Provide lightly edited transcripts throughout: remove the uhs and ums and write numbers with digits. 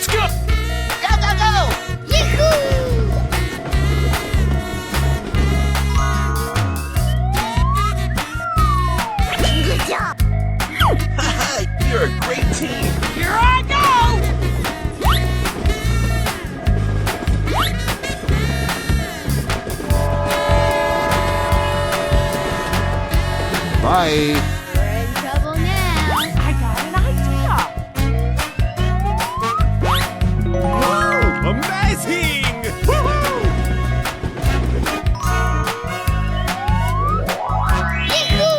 let's go! Go, go, go! Yahoo! Good job! You're a great team. Here I go! Bye. We're in trouble now. I got an idea. Whoa! Amazing! Woohoo! Yahoo!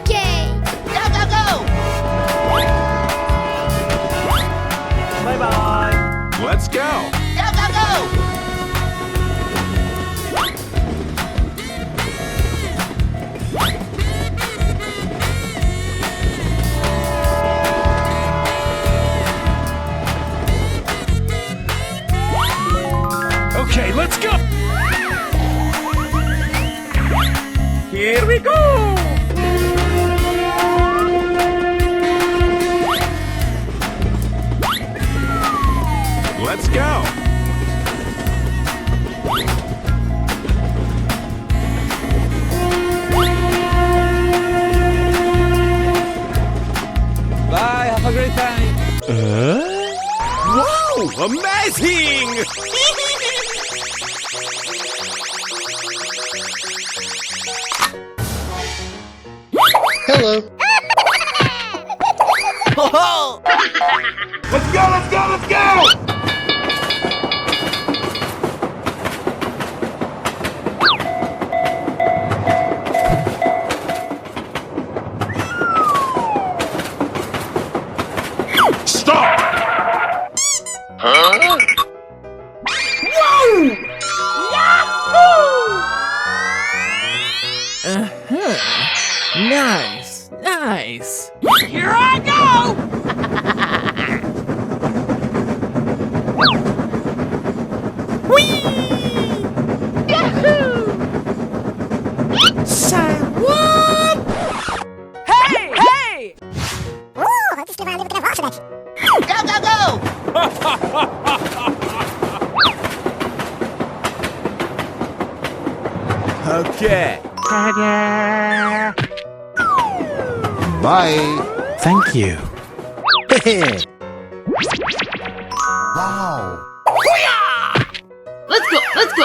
Okay. Go, go, go! Bye-bye. Let's go! Go, go, go! Okay, let's go! Here we go! Let's go! Bye, have a great time. Wow! Amazing! Hello. Ho-ho! Let's go, let's go, let's go! Stop! Huh? Whoa! Nice, nice. Here I go! Whee! Yahoo! Say what? Hey! Hey! Go, go, go! Okay. Bye. Thank you. Wow. Let's go, let's go!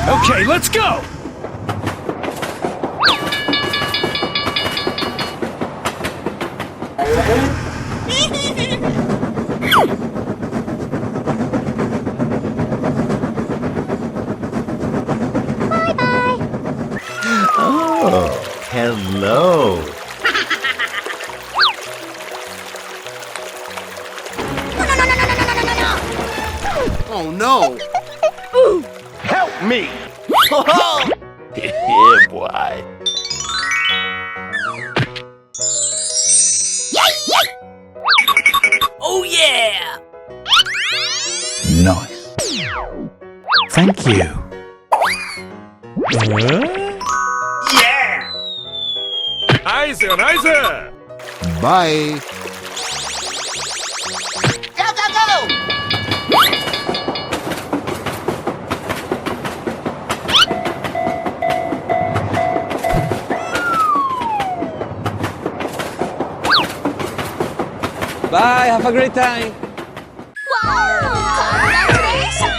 Okay, let's go! Oh, hello. Oh no! Help me! Ho-ho! Yeah, boy. Oh yeah! Nice. Thank you. Yeah! Nice, nice! Bye. Go, go, go! Bye, have a great time. Wow! Congratulations!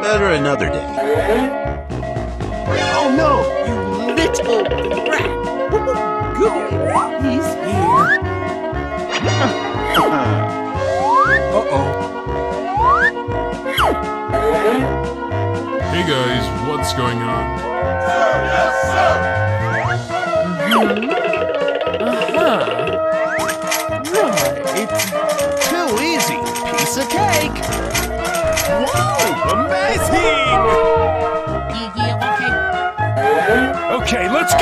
Better another day. Oh no, you little rat. Go. He's here. Uh-oh. Hey guys, what's going on? Right. Too easy. Piece of cake. Whoa, amazing! Okay, let's go!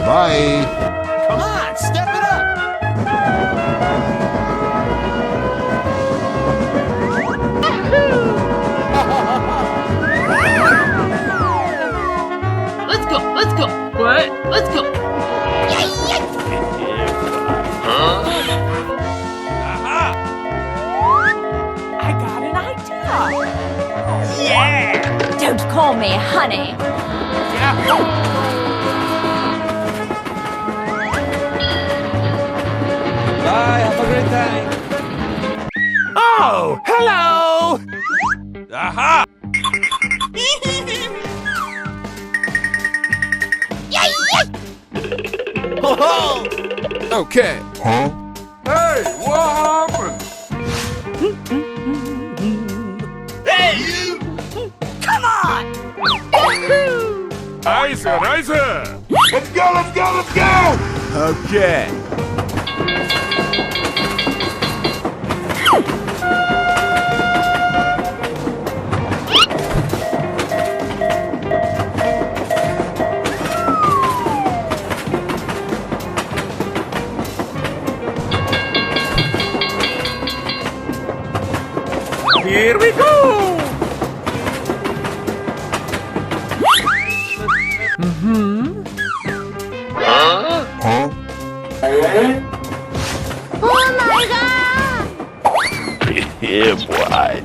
Bye. Come on, step it up. Let's go, let's go. What? Let's go. I got an idea. Don't call me honey. Bye, have a great time. Oh, hello! Aha! Ho ho! Okay. Hey, what happened? Hey, you! Come on. Nice, nice. Let's go, let's go, let's go! Okay. Here we go! Oh my god! Yeah, boy.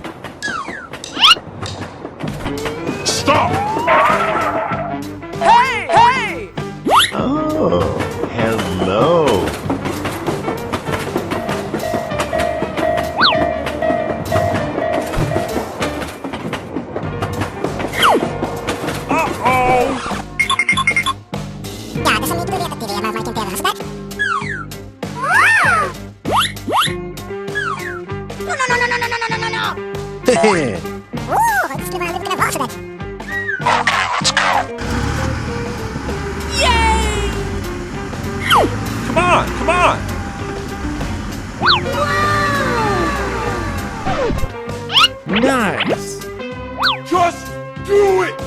Stop! Hey, hey. Oh, hello. Uh-oh! Come on, come on! Nice. Just do it!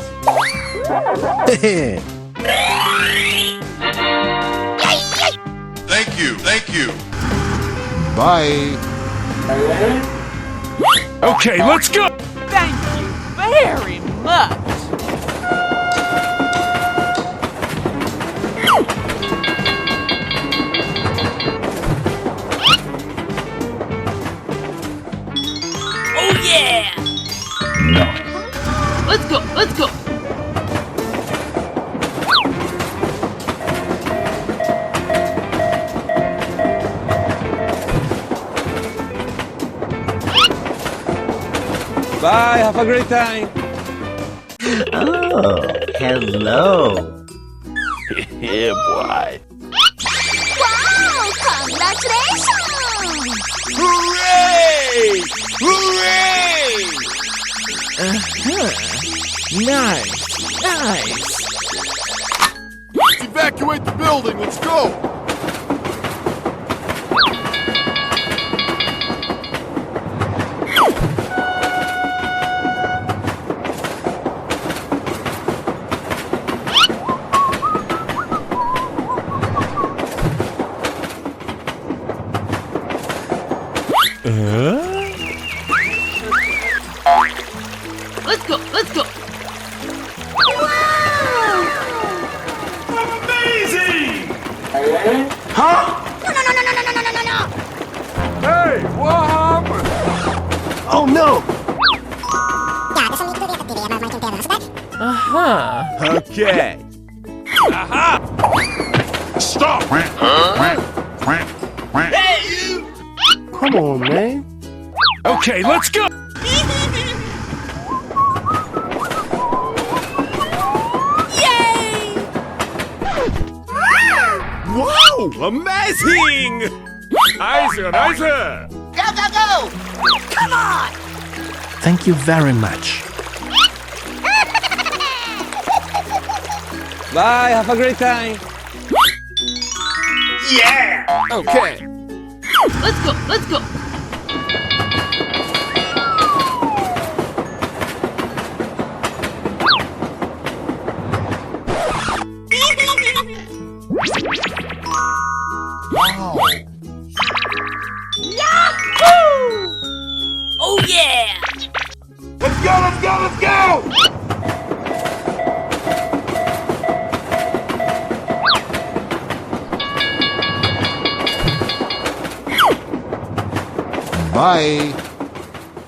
Thank you, thank you. Bye. Okay, let's go! Thank you very much. Oh yeah! Let's go, let's go. Bye, have a great time. Oh, hello. Yeah, boy. Wow! Congratulations! Hooray! Hooray! Nice, nice. Evacuate the building, let's go! Let's go, let's go. Amazing! Huh? Hey, what happened? Oh no! Okay. Stop! Come on, man. Okay, let's go! Yay! Wow! Amazing! Nice, nice! Go, go, go! Come on! Thank you very much. Bye, have a great time. Okay. Let's go, let's go! Yahoo! Oh yeah! Let's go, let's go, let's go! Bye.